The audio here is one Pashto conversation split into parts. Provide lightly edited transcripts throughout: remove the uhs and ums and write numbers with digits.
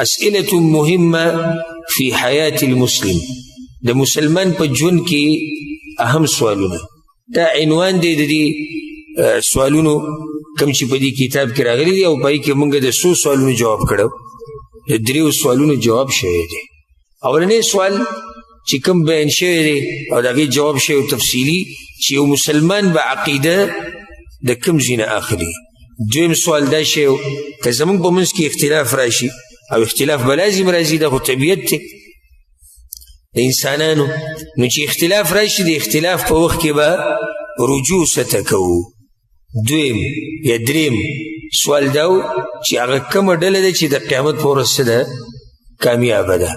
اسئلة مهمة في حياة المسلم، د مسلمان په ژوند کې اهم سوالونه. دا عنوان دی د دې سوالونو کوم چې په دې کتاب کې راغلي دي، او پای کې موږ د څو سوالونو جواب کړو، د 3 سوالونو جواب شوی دی. اولنی سوال چې کوم بیان شوی دی او د هغې جواب شوی تفصیلي، چې یو مسلمان به عقیده د کوم ځای نه اخلي. دویم سوال دا شوی که زموږ په منځ کې اختلاف راشي، او اختلاف به لازم راځي، دا خو طبیعت دی د انسانانو، نو چې اختلاف راشي د اختلاف په وخت کې به رجوع څه کوو. دویم یا دریم سوال دا و چې هغه کومه ډله ده چې د قیامت په ورځ څه ده کامیابه ده،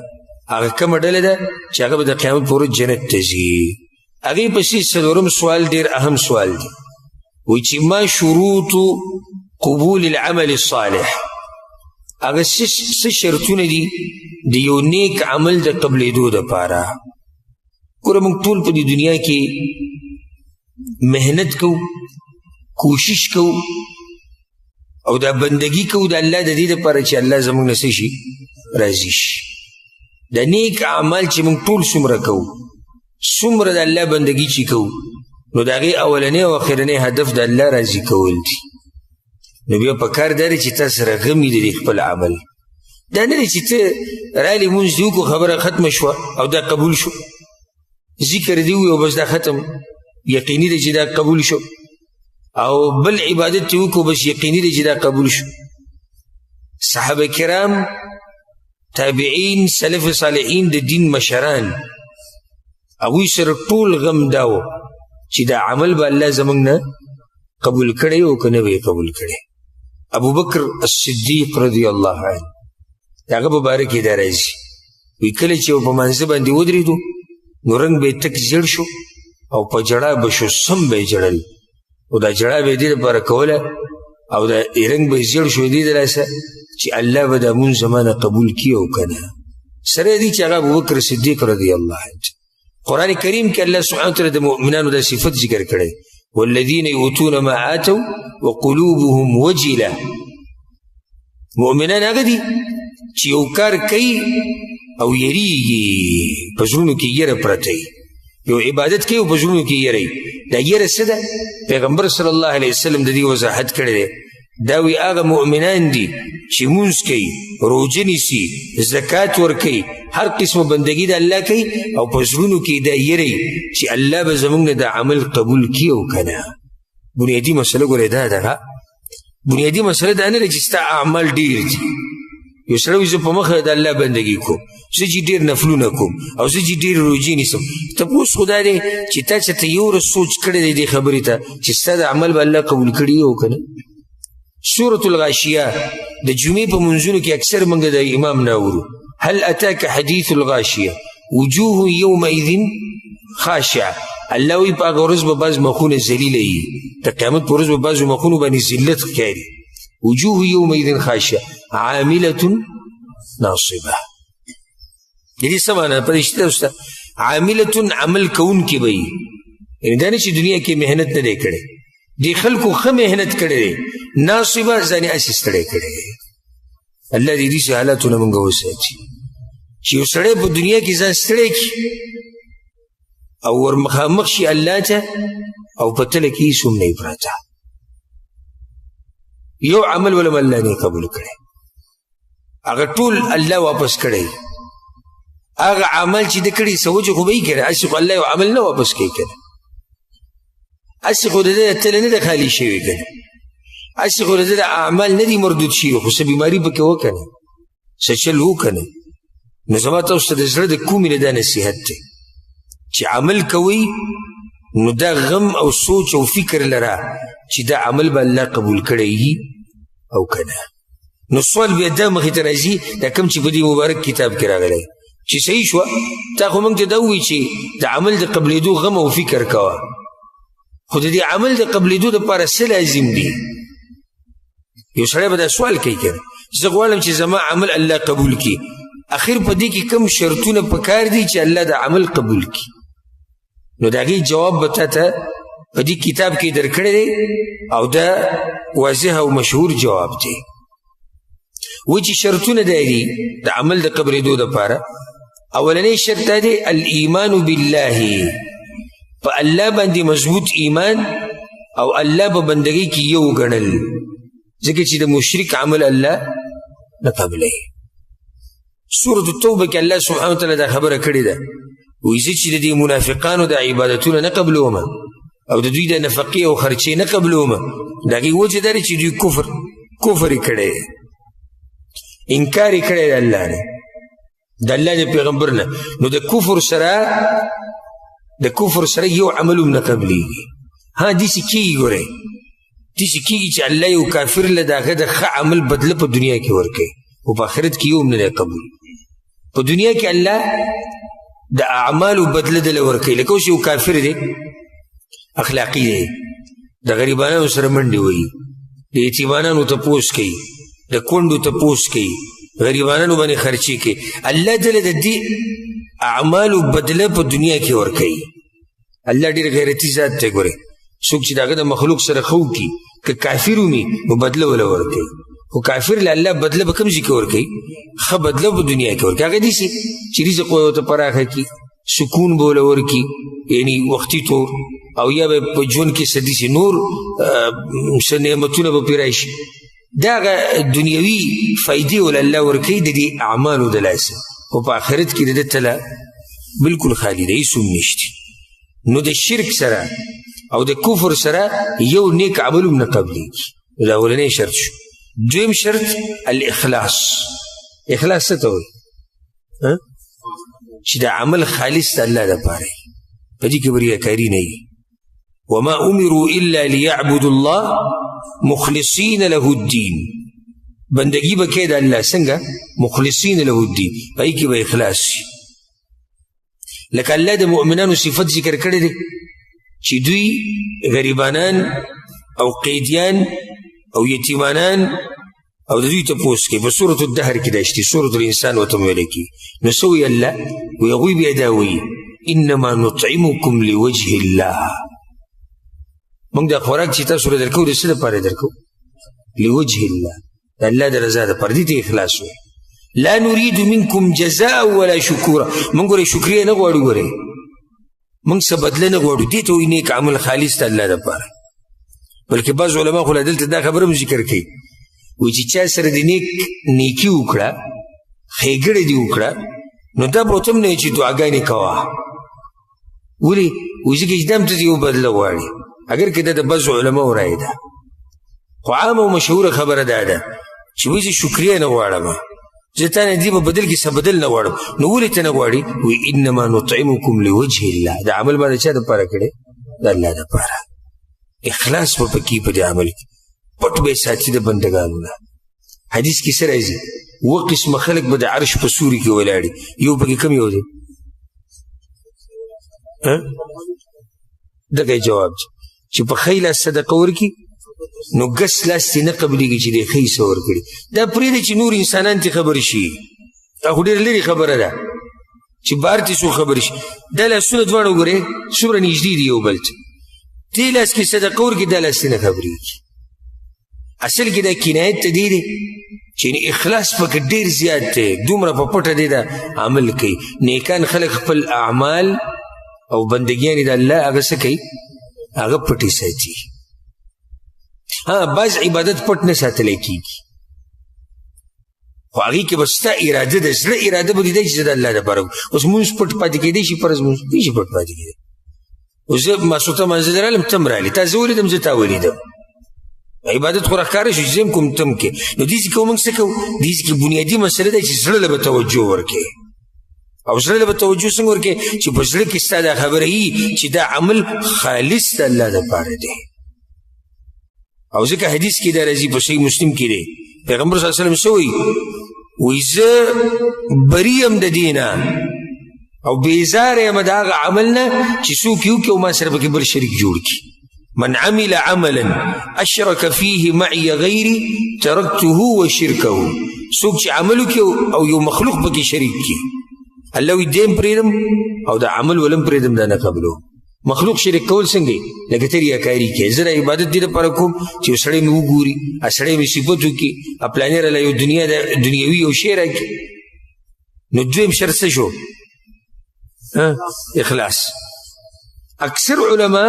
هغه کومه ډله ده چې هغه به د قیامت په ورځ جنت ته ځي. هغې پسې څلورم سوال ډېر اهم سوال دی، وایي چې ما شروط قبول العمل الصالح، هغه څه شرطونه دي د یو نیک عمل د قبلېدو دپاره. ګوره موږ ټول په دې دنیا کې محنت کوو، کوشش کوو او دا بندگی کوو د الله د دې دپاره چې الله زموږ نه څه شي راضي شي. د نیک اعمال چې موږ ټول څومره کوو، څومره د الله بندگی چې کوو، نو د هغې اولنی او اخرنی هدف د الله راضي کول دي. نو بیا په کار دا دی چې تا سره غم وي د دې خپل عمل. دا نه دی چې ته رالی مونځ دې وکړو، خبره ختمه شوه او دا قبول شو، ذکر دې ووي او بس دا ختم، یقیني دی چې دا قبول شو، او بل عبادت دې وکړو بس یقیني دی چې دا قبول شو. صحابه کرام، تابعین، سلف صالحین، د دین مشران، هغوی سره ټول غم دا و چې دا عمل به الله زموږ نه قبول کړی او که نه به یې قبول کړی. ابو بکر الصدیق رضی الله عنه د هغه په باره کې دا راځي، وایي کله چې په مانځه باندې ودرېدو نو رنګ به یې تک زیړ شو او په ژړا به شو، سم به یې ژړل، او دا ژړا به یې دې لپاره کوله او دا رنګ به یې زیړ شو دې د لاسه چې الله به دا مونځ زما نه قبول کړي او که نه. سره دې چې هغه ابوبکر صدیق رضی الله عنه. قرآن کریم کې الله سبحانه وتعالی د مؤمنانو دا صفت ذکر کړی، والذین یؤتون ما آتوا وقلوبهم وجله. مؤمنان هغه دي چې یو کار کوي او یریږي، په زړونو کې یره پرته وي، یو عبادت کوي او په زړونو کې یره وي. دا یره څه ده؟ پیغمبر صلی الله علیه وسلم د دې وضاحت کړی دی. دا وی هغه مؤمنان دي چې مونځ کوي، روژه نیسي، زکات ورکوي، هر قسمه بندګي د الله کوي، او په زړونو کې دا یره وي چې الله به زموږ نه دا عمل قبول کړي او که نه. بنیادي مسله ګورې دا ده، بنیادي مسله دا نه ده چې ستا اعمال ډېر دي. یو سړی وایي زه په مخه د الله بندګي کوم، زه چې ډېر نفلونه کوم، او زه چې ډېر روژې نیسم. تپوس خو دا دی چې تا چېرته یو ورځ سوچ کړی دی دې خبرې ته چې ستا د عمل به الله قبول کړي او که نه. سورة الغاشیه د جمعې په منځونو کې اکثر موږ د امام نه اورو، هل اتاک حدیث الغاشیه وجوه یومئذ خاشعه. الله وایي په هغه ورځ به بعض مخونه ذلیله وي، د قیامت په ورځ به بعضو مخونو باندې ذلت ښکاري. وجوه یومئذ خاشعه عامله ناصبه. د دې څه معنی په رښتیا سته؟ عامله عمل کوونکې به وي، یعنې دا نه چې دنیا کې محنت نه دی کړی، دې خلکو ښه محنت کړی دی، ناصبه ځانې هسې ستړی کړی دی. الله دې داسې حالاتونه موږ وساتي چې یو سړی په دنیا کې ځان ستړی کړي او ور مخامخ شي الله ته، او په تله کې هېڅ هم نه وي پراته، یو عمل ولم الله نه قبول کړی، هغه ټول الله واپس کړی. هغه عمل چې ده کړي سوچ خو به یې کړی، هسې خو الله یو عمل نه واپس کوي که نه، هسې خو د ده تله نه ده خالي شوې که نه، هسې خو د ده اعمال نه دي مردود شوي، خو څه بیماري پکې وکړه نه، څه چل وکړه نه. نو زما تاسو ته د زړه د کومې نه دا نصیحت دی چې عمل کوئ نو دا غم او سوچ او فکر لره چې دا عمل به الله قبول کړی او که نه. نو سوال بیا دا مخې ته راځي، دا کوم چې په دې مبارک کتاب کې راغلی چې صحیح شوه، تا خو موږ ته دا ووایي چې د عمل د قبلېدو غم او فکر کوه، خو د دې عمل د قبلېدو دپاره څه لازم دي؟ یو سړی به دا سوال کوي که نه، زه غواړم چې زما عمل الله قبول کړي، اخر په دې کې کوم شرطونه پکار دي چې الله د عمل قبول کړي؟ نو د هغې جواب به تا ته په دې کتاب کې درکړی دی، او دا واضح او مشهور جواب دی. وایي چې شرطونه دا دي د عمل د قبلېدو دپاره. اولنی شرط دا دی الایمان بالله، په الله باندې مضبوط ایمان او الله په بندګۍ کې یو ګڼل، ځکه چې د مشرک عمل الله نه قبلوي. سورة التوبه کې الله سبحانه وتعالی دا خبره کړې ده، وایي زه چې د دې منافقانو د عبادتونه نه قبلوم او د دوی د نفقې او خرچې نه قبلوم، د هغې وجه دا دی چې دوی کفر یې کړی، انکار یې کړی د الله نه، د الله د پیغمبر نه. نو د کفر سره یو عمل هم نه قبلېږي. ها داسې کېږي، ګورئ داسې کېږي چې الله یو کافر له د هغه د ښه عمل بدله په دنیا کې ورکوي او په آخرت کې یو هم نه دی قبول. په دنیا کې الله د اعمالو بدله دله ورکوي. لکه اوس یو کافر دی اخلاقي دی، د غریبانو سره منډې وهي، د یتیمانانو تپوس کوي، د کونډو تپوس کوي، غریبانانو باندې خرچې کوي، الله دله د دې اعمالو بدله په دنیا کې ورکوي. الله ډېر غیرتي ذات دی. ګورئ څوک چې د هغه د مخلوق سره ښه وکړي که کافر ومي نو بدله وله ورکوي، خو کافر له الله بدله په کوم ځای کې ورکوي؟ ښه بدله په دنیا کې ورکوي. هغه داسې چې رزق به ورته پراخه کړي، سکون به وله ورکړي، یعنې وختي طور، او یا به په ژوند کې څه داسې نور څه نعمتونه به پرې راشي. دا هغه دنیوي فایدې ول الله ورکوي د دې اعمالو د لاسه، خو په آخرت کې د ده تله بلکل خالي ده، هېڅ هم نشته. نو د شرک سره او د کفر سره یو نیک عمل هم نه قبلېږي. دا اولنی شرط شو. دویم شرط الاخلاص. اخلاص څه ته وایي؟ چې د عمل خالص د الله دپاره وي، په دې کې به ریاکاري نه وي. وما امروا الا ليعبدوا الله مخلصین له الدین. بندگی به کوي د الله څنګه؟ مخلصین له الدین، په دې کې به اخلاص شي. لکه الله د مؤمنانو صفت ذکر کړی دی چې دوی غریبانان او قیدیان او یتیمانان او د دوی تپوس کوي. په سورة الدهر کې دا شته، سورة الانسان ورته ویلی کېږي. نو څه وایي الله؟ وایي هغوی بیا دا وایي انما نطعمکم لوجه الله. موږ دا خوراک چې تاسو له درکوو د څه دپاره درکوو؟ لوجه الله، د الله د رضا دپاره. دې ته اخلاص وایي. لا نريد منكم جزاء ولا شکورا. موږ ګورئ شکریه نه غواړو، ګورئ موږ څه بدله نه غواړو. دې ته وایي نیک عمل خالص د الله دپاره. بلکې بعض علما خو لا دلته دا خبره هم ذکر کوي، وایي چې چا سره د نیکي وکړه، ښېګړه دې وکړه، نو دا به ورته هم نه وایي چې دعاګانې کوه. ولې؟ وایي ځکه چې دا هم ته یو بدله غواړي، اگر که دا د بعضو علماو رایې ده. خو عامه او مشهوره خبره دا ده چې وایي زه شکریه نه غواړم، زه تا نه دې په بدل کې څه بدل نه غواړم. نو ولې ته نه غواړي؟ وایي انما نطعمکم لوجه الله. دا عمل به د چا دپاره کړی؟ د الله دپاره. اخلاص به پکې په دې عمل کې پټ به یې ساتي د بندګانو نه. حدیث کې څه راځي؟ 7 قسمه خلک به د عرش په سوري کې ولاړي. یو پکې کوم یو دی؟ دغه جواب چې په ښی لاس صدقه ورکړي نو ګس لاس یې نه قبلېږي چې دی ښی څه ورکړي. دا پرېږدئ چې نور انسانان ترې خبرې شي، دا خو ډېره لرې خبره ده چې بهر ترې څوک خبرې شي. دا لاسونه دواړه وګورئ څومره نږدې دي یو بل ته. دې لاس کې صدقه ورکړي، دا لاس یې نه خبرېږي. اصل کې دا کنایت ته دی چې اخلاص پکې ډېر زیات دی، دومره په پټه دی دا عمل کوي. نیکان خلک خپل اعمال او بندګیانې د الله هغه څه کوي؟ هغه پټې ساتي. بعض عبادت پټ نه ساتلی کېږي، خو هغې کې به ستا اراده ده، زړه اراده به دی چې زه د الله دپاره اوس مونځ پټ پاتې کېدی شي، فرض مونځ نه شي پټ پاتې کېدی. اوس زه ماسخوته مانځه ته رالم، تم رالې، تا زه ولیدم زه تا ولیدم، عبادت خو راښکاره شو چې زه هم کوم تم کې. نو دې ځای کې موږ څه کوو؟ دې ځای کې بنیادي مسله ده چې زړه له به توجه ورکړې. او زړه له به توجه څنګه ورکړې؟ چې په زړه کې ستا دا خبره وي چې دا عمل خالص د الله دپاره دی. او ځکه حدیث کې دا راځي، په صحیح مسلم کې دی، پیغمبر صلی الله علیه وسلم څه وایي؟ وایي زه بری یم د دې نه او بیزاره یم د هغه عمل نه چې څوک یې وکړي او ما سره پکې بل شریک جوړ کړي. من عمل عملا اشرک فیه معي غیري ترکته وشرکه. څوک چې عمل وکړي او یو مخلوق پکې شریک کړي، الله وایي دې هم پرېږدم او دا عمل ولم پرېږدم، دا نه قبلوم. مخلوق شرک کول څنګه لکه ته ریاکاري کې زه د عبادت دې لپاره کوم چې یو سړی مې وګوري سړی مې صفت وکړي پلانې راله یو دنیوي یو شی راکړي نو دویم شرط څه شو اخلاص اکثر علما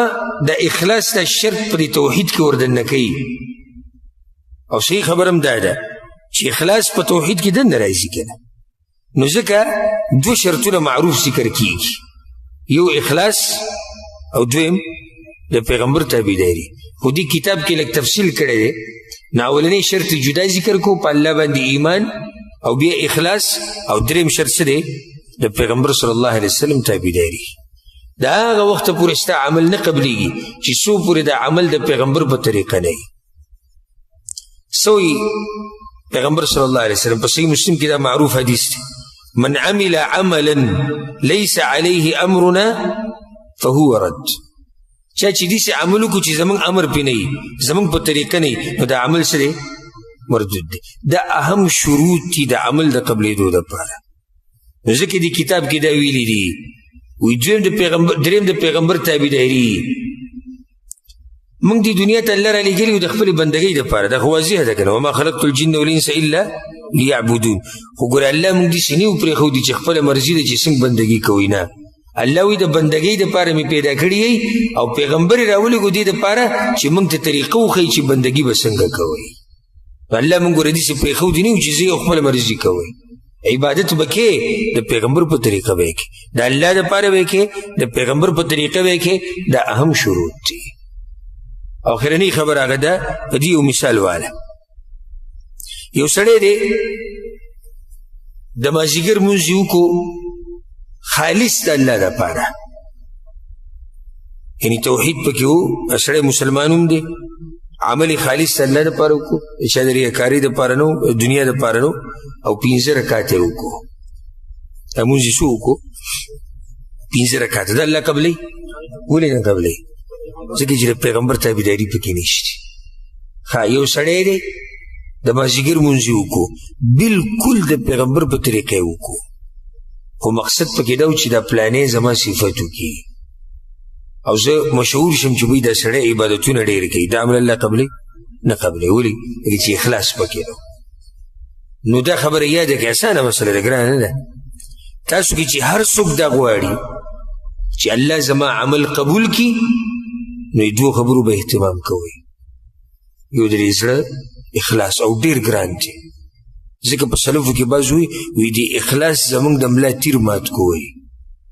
د اخلاص د شرط پر توحید کې وردننه کوي او صحیح خبر هم دا ده چې اخلاص په توحید کې دننه راځي کنه نو ځکه دو شرطونه معروف ذکر کیږي یو اخلاص او دویم د پیغمبر تابعداري خو دې کتاب کې لږ تفصیل کړی دی نو اولنی شرط جدا ذکر کو په الله باندې ایمان او بیا اخلاص او دریم شرط څه دی د پیغمبر صلی الله علیه وسلم تابعداري دا هغه وخت پورې ستا عمل نه قبلېږي چې څو پورې د عمل د پیغمبر په طریقه نه وي سوی پیغمبر صلی الله علیه وسلم په صحیح مسلم کې دا معروف حدیث دی من عمل عملا ليس عليه امرنا فهو رد چا چې داسې عمل وکړو چې زموږ امر پې نه وي زموږ په طریقه نه وي نو دا عمل څه دی مردود دی دا اهم شروط دي د عمل د قبلېدو دپاره نو ځکه دې کتاب کې دا ویلي دي وی دریم د پیغمبر تابعداري موږ دې دنیا ته الله رالیږلي د خپلې بندګۍ دپاره دا خو واضحه ده که نه وما خلقت الجن والانس الا لیعبدون خو ګوره الله موږ داسې نه وپرېښودي چې خپله مرضي ده چې څنګه بندګي کوئ نه الله وی د بندګۍ دپاره مې پیدا کړي او پیغمبر یې راولېږو دې دپاره چې موږ ته طریقه وښیي چې بندګي به څنګه کوئ الله موږ ګوره داسې پرېښودي نه وو چې زه یې خپله مرضي کوئ عبادت به کې د پیغمبر په طریقه به کې د الله دپاره به کې د پیغمبر په طریقه به کې دا اهم شروط دي آخرنی خبر هغه ده په دې یو مثال واله یو سړی دی د مازدیګر لمونځ یې وکړو خالص د الله دپاره یعنې توحید پکې و سړی مسلمان هم دی عمل خالص د الله دپاره وکړو چا د ریاکاري دپاره نه و دنیا دپاره نه او 15 رکعات یې وکړو لمونځ یې څو وکړو 15 رکعات د الله قبلوي ولې نه قبلوي ځکه چې د پیغمبر تابعداري پکې نشته یو سړی دی د مازدیګر لمونځ یې وکړو بلکل د پیغمبر په طریقه یې وکړو خو مقصد پکې دا و چې دا پلانې زما صفت وکړي او زه مشهور شم چې دا سړی عبادتونه ډېر کوي دا عمل الله قبلوي نه قبلوي ولې چې اخلاص پکې ده نو دا خبره یاده کې اسانه مسله ده ګرانه نه ده تاسو کې چې هر څوک دا غواړي چې الله زما عمل قبول کړي نو دوه خبرو به اهتمام کوئ یو د زړه اخلاص او ډېر ګران دی ځکه په سلفو کې بعض وي د اخلاص زموږ د ملا تیر مات کوئ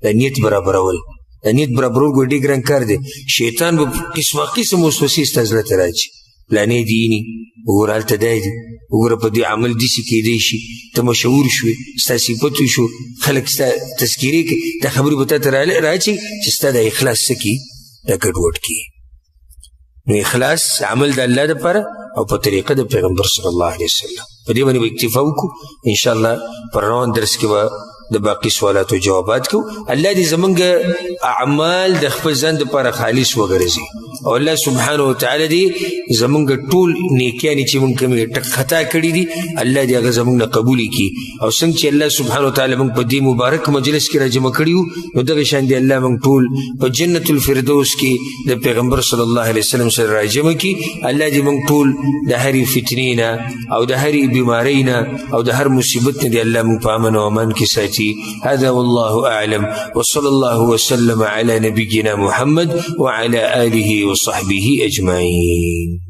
د نیت برابرول د نیت برابرول ګوره ډېر ګران کار دی شیطان به قسمه قسم وسوسې ستا زړه ته راځي پلانې دي ني وګوره هلته دی دی وګوره په دې عمل داسې کېدی شي ته مشهور شوې ستا صفت وشو خلک ستا تذکیرې کوي دا خبرې به تا ته راځي چې ستا د اخلاص څه کړي دا ګډوډ کړي نو اخلاص عمل د الله دپاره او په طریقه د پیغمبر صلی الله علیه وسلم په دې باندې به اکتفا وکړو انشاءالله پر روان درس کې به د باقي سوالاتو جوابات کو الله دې زمونږ اعمال د خپل ځان دپاره خالص وګرځي او الله سبحانه وتعالی دې زمونږ ټول نیکیانې چې مونږ کومې ټک خطا کړي دي الله دې هغه زمونږ نه قبولې کړي او څنګه چې الله سبحانه وتعالی مونږ په دې مبارک مجلس کې راجمع کړي وو نو دغه شان دې الله مونږ ټول په جنت الفردوس کې د پیغمبر صلی الله علیه وسلم سره راجمع کړي الله دې مونږ ټول د هرې فتنې نه او د هرې بیمارۍ نه او د هر مصیبت نه دې الله مونږ په امن او امان کې ساتي هذا والله أعلم وصلى الله وسلم على نبينا محمد وعلى آله وصحبه أجمعين.